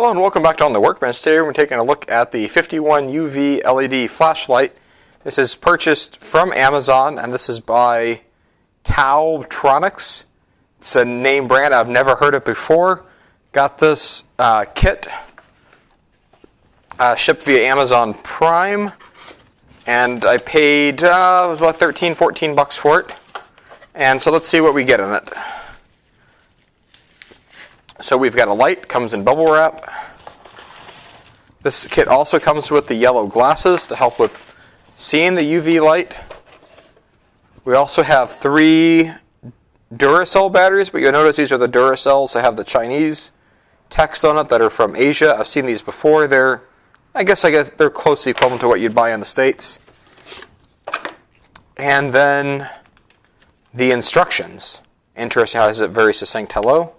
Hello and welcome back to On the Workbench. Today we're taking a look at the 51 UV LED flashlight. This is purchased from Amazon and this is by TaoTronics. It's a name brand I've never heard of before. Got this kit shipped via Amazon Prime and I paid it was about $13-14 for it. And so let's see what we get in it. So we've got a light, comes in bubble wrap. This kit also comes with the yellow glasses to help with seeing the UV light. We also have 3 Duracell batteries, but you'll notice these are the Duracells that have the Chinese text on it that are from Asia. I've seen these before. I guess they're closely equivalent to what you'd buy in the States. And then the instructions. Interesting how it has a very succinct hello.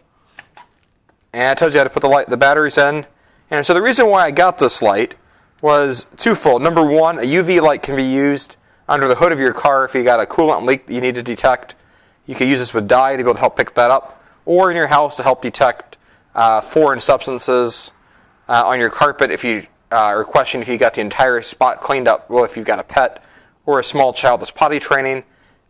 And it tells you how to put the batteries in. And so the reason why I got this light was twofold. Number one, a UV light can be used under the hood of your car if you got a coolant leak that you need to detect. You could use this with dye to be able to help pick that up. Or in your house to help detect foreign substances on your carpet if you are questioning if you got the entire spot cleaned up. Well, if you've got a pet or a small child that's potty training.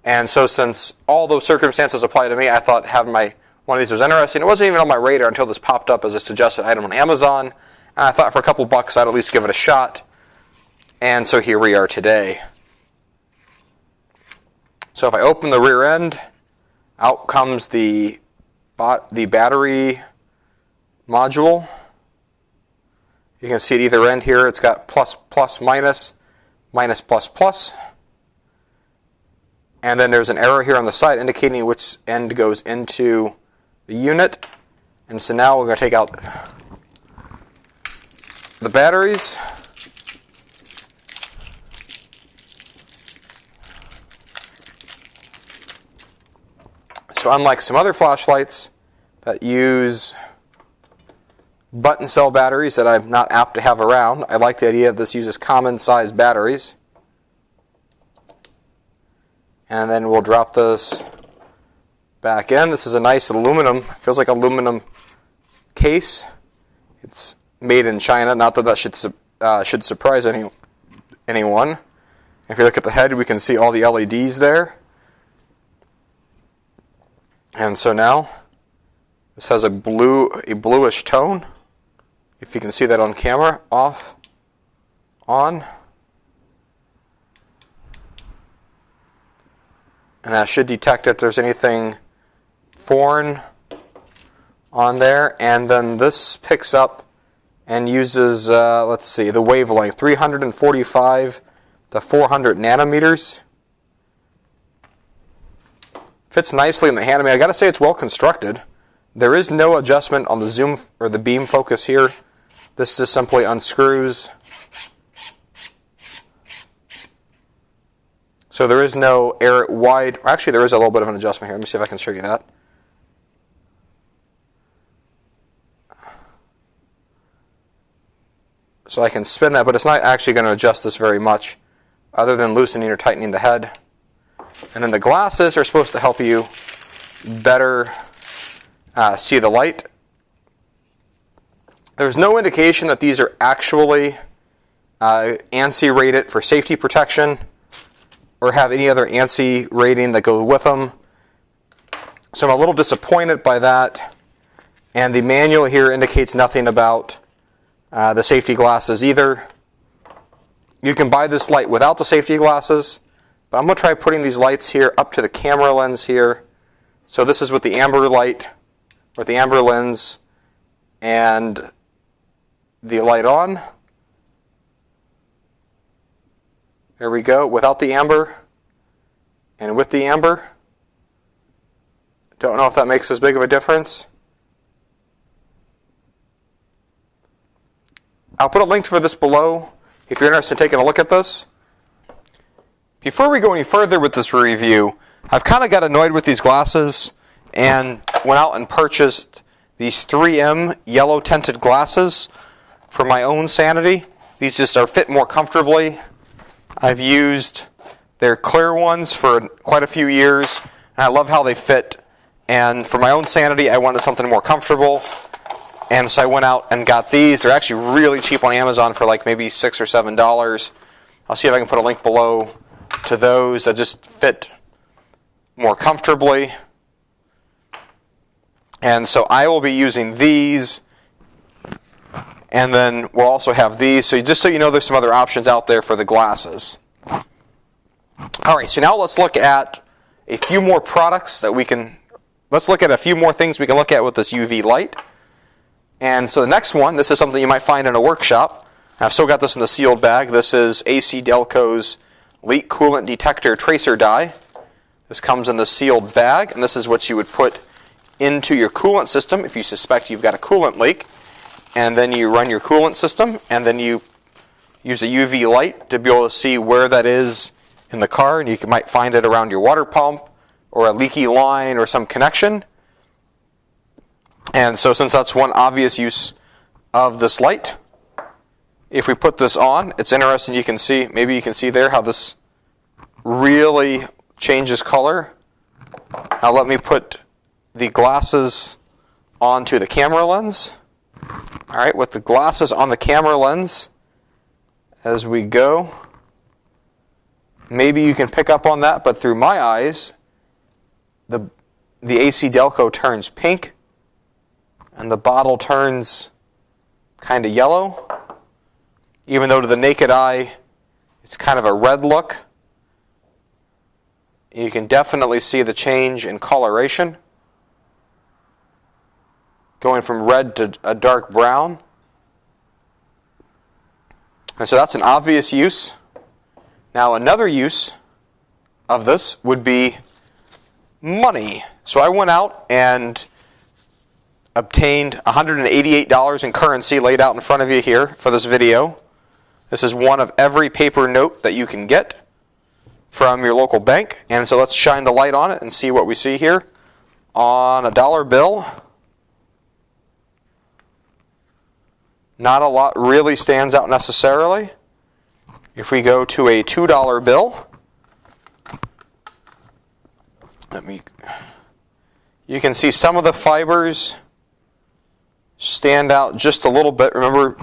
And so since all those circumstances apply to me, I thought having one of these was interesting. It wasn't even on my radar until this popped up as a suggested item on Amazon. And I thought for a couple bucks I'd at least give it a shot. And so here we are today. So if I open the rear end, out comes the battery module. You can see at either end here it's got plus, plus, minus, minus, plus, plus. And then there's an arrow here on the side indicating which end goes into the unit. And so now we're going to take out the batteries. So unlike some other flashlights that use button cell batteries that I'm not apt to have around, I like the idea that this uses common size batteries. And then we'll drop this back in. This is a nice aluminum, feels like aluminum case. It's made in China, not that should surprise anyone. If you look at the head, we can see all the LEDs there. And so now, this has a bluish tone. If you can see that on camera, off, on. And that should detect if there's anything foreign on there. And then this picks up and uses, let's see, the wavelength, 345 to 400 nanometers. Fits nicely in the hand. I mean, I got to say it's well constructed. There is no adjustment on the zoom or the beam focus here. This just simply unscrews. So there is no actually there is a little bit of an adjustment here. Let me see if I can show you that. So I can spin that, but it's not actually going to adjust this very much other than loosening or tightening the head. And then the glasses are supposed to help you better see the light. There's no indication that these are actually ANSI rated for safety protection or have any other ANSI rating that goes with them. So I'm a little disappointed by that. And the manual here indicates nothing about the safety glasses either. You can buy this light without the safety glasses, but I'm going to try putting these lights here up to the camera lens here. So this is with the amber light, with the amber lens, and the light on. There we go, without the amber and with the amber. Don't know if that makes as big of a difference. I'll put a link for this below if you're interested in taking a look at this. Before we go any further with this review, I've kind of got annoyed with these glasses and went out and purchased these 3M yellow tinted glasses for my own sanity. These just fit more comfortably. I've used their clear ones for quite a few years, and I love how they fit. And for my own sanity, I wanted something more comfortable. And so I went out and got these. They're actually really cheap on Amazon for like maybe $6 or $7. I'll see if I can put a link below to those that just fit more comfortably. And so I will be using these. And then we'll also have these. So just so you know, there's some other options out there for the glasses. All right, so now let's look at a few more products that we can, let's look at a few more things we can look at with this UV light. And so the next one, this is something you might find in a workshop. I've still got this in the sealed bag. This is AC Delco's Leak Coolant Detector Tracer Die. This comes in the sealed bag, and this is what you would put into your coolant system if you suspect you've got a coolant leak. And then you run your coolant system, and then you use a UV light to be able to see where that is in the car, and you might find it around your water pump or a leaky line or some connection. And so since that's one obvious use of this light, if we put this on, it's interesting. You can see, maybe you can see there how this really changes color. Now let me put the glasses onto the camera lens. All right, with the glasses on the camera lens, as we go, maybe you can pick up on that, but through my eyes, the AC Delco turns pink, and the bottle turns kind of yellow, even though to the naked eye, it's kind of a red look. You can definitely see the change in coloration, going from red to a dark brown. And so that's an obvious use. Now another use of this would be money. So I went out and obtained $188 in currency laid out in front of you here for this video. This is one of every paper note that you can get from your local bank. And so let's shine the light on it and see what we see here. On a dollar bill, not a lot really stands out necessarily. If we go to a $2 bill, you can see some of the fibers stand out just a little bit. Remember,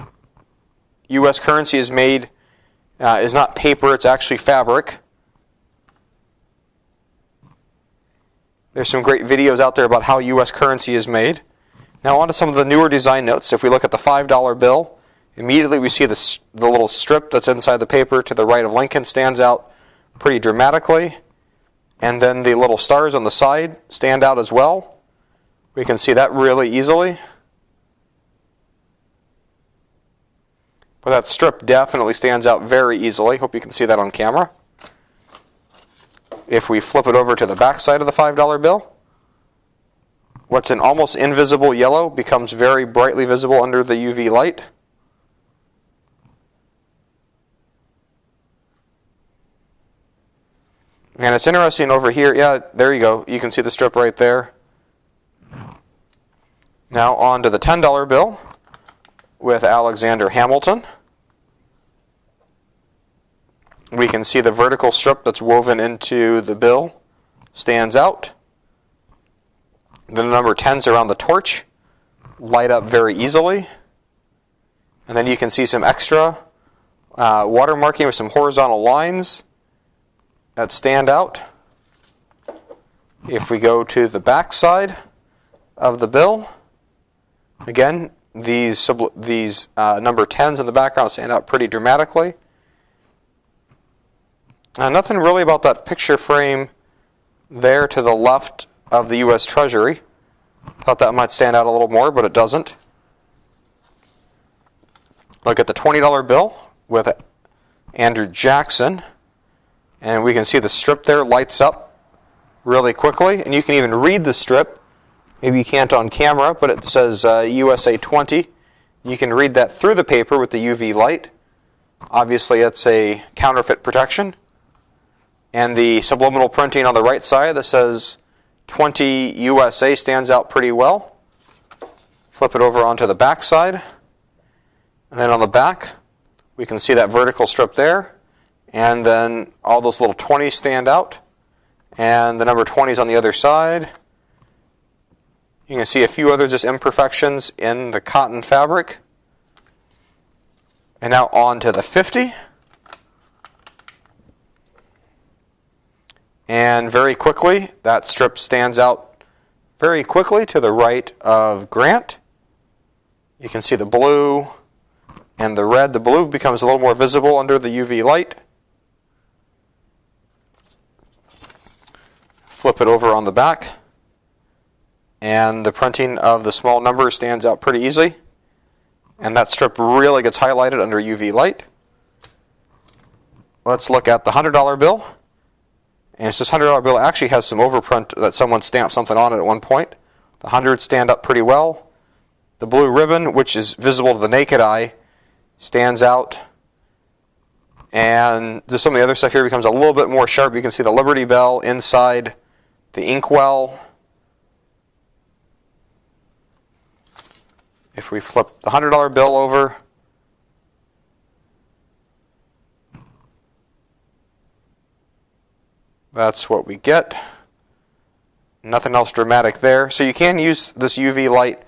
U.S. currency is made, is not paper, it's actually fabric. There's some great videos out there about how U.S. currency is made. Now on to some of the newer design notes. If we look at the $5 bill, immediately we see the little strip that's inside the paper to the right of Lincoln stands out pretty dramatically. And then the little stars on the side stand out as well. We can see that really easily. But that strip definitely stands out very easily. Hope you can see that on camera. If we flip it over to the back side of the $5 bill, what's an almost invisible yellow becomes very brightly visible under the UV light. And it's interesting over here. Yeah, there you go. You can see the strip right there. Now on to the $10 bill with Alexander Hamilton. We can see the vertical strip that's woven into the bill stands out. The number 10s around the torch light up very easily. And then you can see some extra watermarking with some horizontal lines that stand out. If we go to the back side of the bill, again, these number 10s in the background stand out pretty dramatically. Nothing really about that picture frame there to the left of the U.S. Treasury. Thought that might stand out a little more, but it doesn't. Look at the $20 bill with Andrew Jackson, and we can see the strip there lights up really quickly, and you can even read the strip. Maybe you can't on camera, but it says USA 20. You can read that through the paper with the UV light. Obviously, it's a counterfeit protection. And the subliminal printing on the right side that says 20 USA stands out pretty well. Flip it over onto the back side. And then on the back, we can see that vertical strip there. And then all those little 20s stand out. And the number 20 is on the other side. You can see a few other just imperfections in the cotton fabric. And now on to the 50. And very quickly, that strip stands out very quickly to the right of Grant. You can see the blue and the red. The blue becomes a little more visible under the UV light. Flip it over on the back, and the printing of the small number stands out pretty easily. And that strip really gets highlighted under UV light. Let's look at the $100 bill. And this $100 bill actually has some overprint that someone stamped something on it at one point. The hundreds stand up pretty well. The blue ribbon, which is visible to the naked eye, stands out. And just some of the other stuff here becomes a little bit more sharp. You can see the Liberty Bell inside the inkwell. If we flip the $100 bill over, that's what we get. Nothing else dramatic there. So you can use this UV light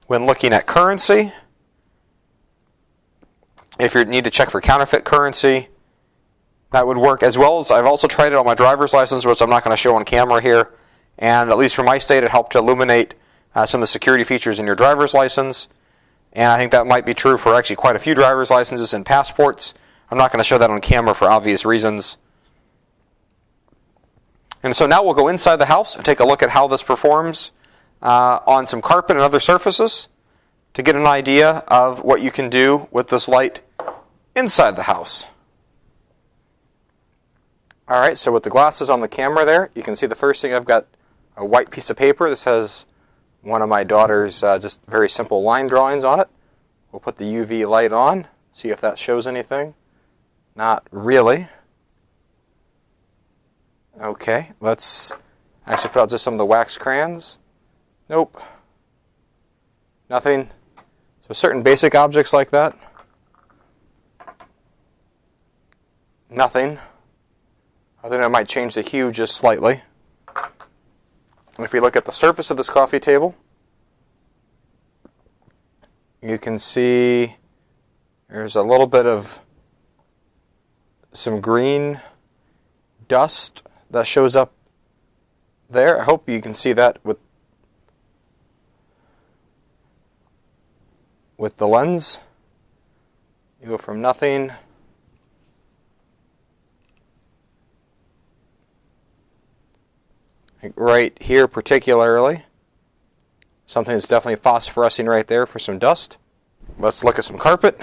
when looking at currency. If you need to check for counterfeit currency, that would work, as well as I've also tried it on my driver's license, which I'm not going to show on camera here. And at least for my state, it helped to illuminate some of the security features in your driver's license. And I think that might be true for actually quite a few driver's licenses and passports. I'm not going to show that on camera for obvious reasons. And so now we'll go inside the house and take a look at how this performs on some carpet and other surfaces to get an idea of what you can do with this light inside the house. Alright, so with the glasses on the camera there, you can see the first thing, I've got a white piece of paper. This has one of my daughter's just very simple line drawings on it. We'll put the UV light on, see if that shows anything. Not really. Okay, let's actually put out just some of the wax crayons. Nope. Nothing. So certain basic objects like that. Nothing. I think I might change the hue just slightly. And if we look at the surface of this coffee table, you can see there's a little bit of some green dust that shows up there. I hope you can see that with the lens. You go from nothing like right here particularly. Something that's definitely phosphorescing right there for some dust. Let's look at some carpet.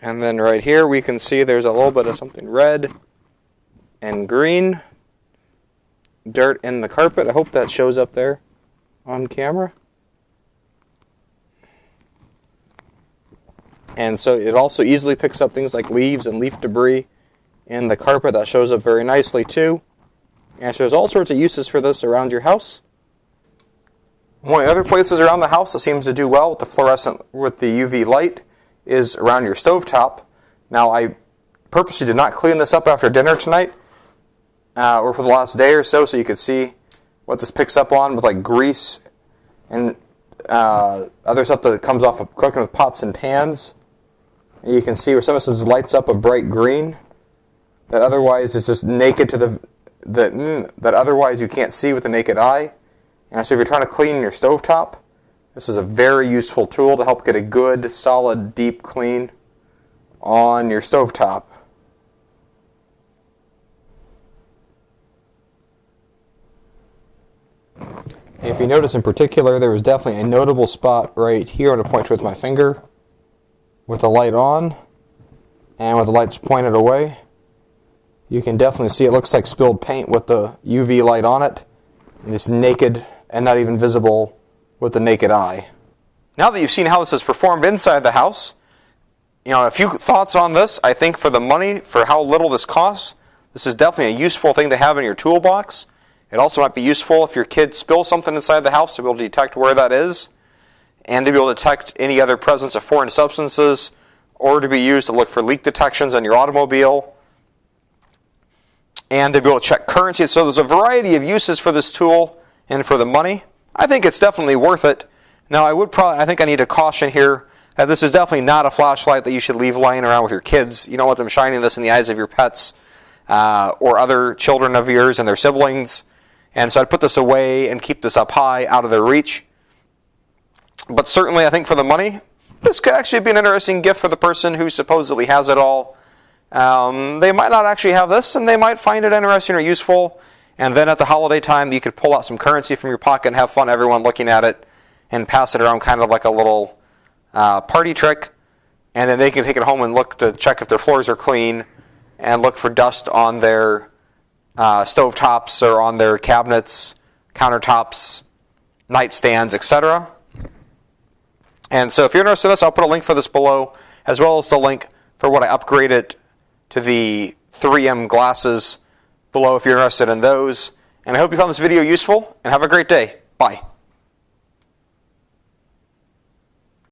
And then right here we can see there's a little bit of something red and green. Dirt in the carpet. I hope that shows up there on camera. And so it also easily picks up things like leaves and leaf debris in the carpet. That shows up very nicely too. And so there's all sorts of uses for this around your house. One of the other places around the house that seems to do well with the UV light is around your stovetop. Now I purposely did not clean this up after dinner tonight or for the last day or so you could see what this picks up on with like grease and other stuff that comes off of cooking with pots and pans. And you can see where some of this lights up a bright green that otherwise is just naked to that otherwise you can't see with the naked eye. And so if you're trying to clean your stovetop, this is a very useful tool to help get a good, solid, deep clean on your stovetop. If you notice in particular, there was definitely a notable spot right here. I'm going to point to with my finger with the light on and with the lights pointed away. You can definitely see it looks like spilled paint with the UV light on it. And it's naked and not even visible with the naked eye. Now that you've seen how this is performed inside the house, a few thoughts on this. I think for the money, for how little this costs, this is definitely a useful thing to have in your toolbox. It also might be useful if your kid spills something inside the house to be able to detect where that is and to be able to detect any other presence of foreign substances or to be used to look for leak detections on your automobile and to be able to check currency. So there's a variety of uses for this tool and for the money. I think it's definitely worth it. Now, I think I need to caution here that this is definitely not a flashlight that you should leave lying around with your kids. You don't want them shining this in the eyes of your pets or other children of yours and their siblings. And so I'd put this away and keep this up high, out of their reach. But certainly, I think for the money, this could actually be an interesting gift for the person who supposedly has it all. They might not actually have this, and they might find it interesting or useful. And then at the holiday time, you could pull out some currency from your pocket and have fun, everyone looking at it, and pass it around kind of like a little party trick. And then they can take it home and look to check if their floors are clean and look for dust on their stove tops or on their cabinets, countertops, nightstands, etc. And so if you're interested in this, I'll put a link for this below, as well as the link for what I upgraded to the 3M glasses below if you're interested in those. And I hope you found this video useful, and have a great day. Bye.